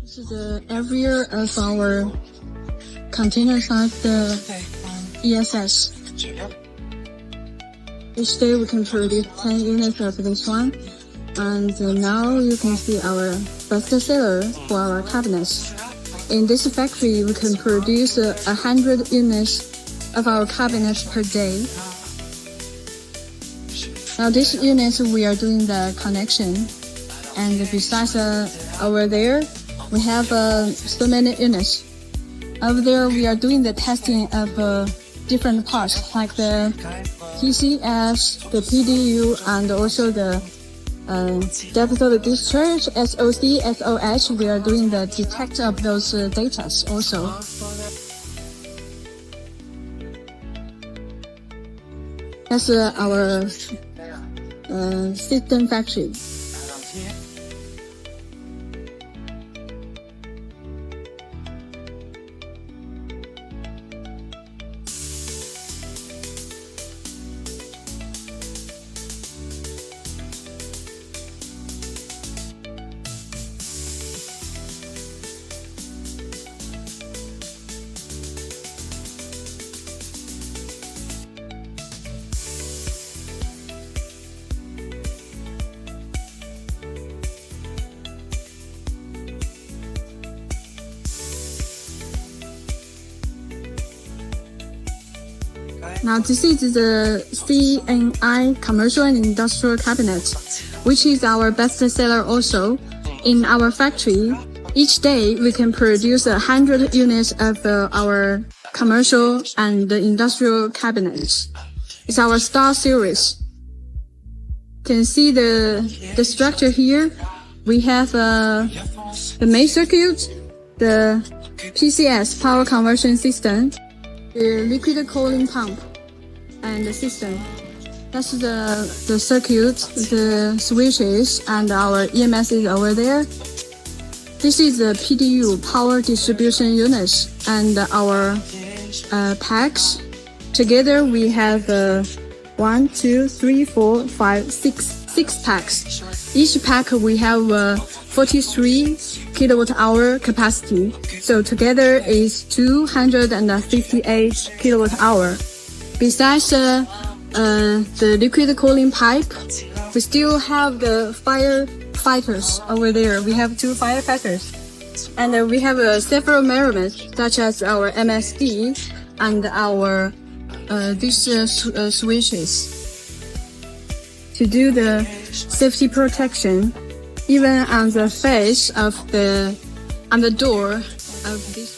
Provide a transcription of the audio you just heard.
This is the area of our container-sized ESS. Each day we can produce 10 units of this one. And now you can see our best seller for our cabinets. In this factory, we can produce 100 units of our cabinets per day. Now these units we are doing the connection, and besides over there, we have so many units. Over there, we are doing the testing of different parts like the PCS, the PDU, and also the depth of discharge, SOC, SOH. We are doing the detect of those data also. That's our system factory. Now this is the C&I commercial and industrial cabinet, which is our best seller also. In our factory, each day we can produce 100 units of our commercial and industrial cabinets. It's our Star series. You can see the structure here. We have the main circuit, the PCS power conversion system, the liquid cooling pump, and the system. That's the circuit, the switches, and our EMS is over there. This is the PDU, power distribution units, and our packs. Together we have 1, 2, 3, 4, 5, 6 packs. Each pack we have 43 kilowatt-hour capacity. So together is 258 kilowatt-hour. Besides the liquid cooling pipe, we still have the firefighters over there. We have 2 firefighters. And we have several measurements such as our MSD and our these switches to do the safety protection even on the face of on the door of this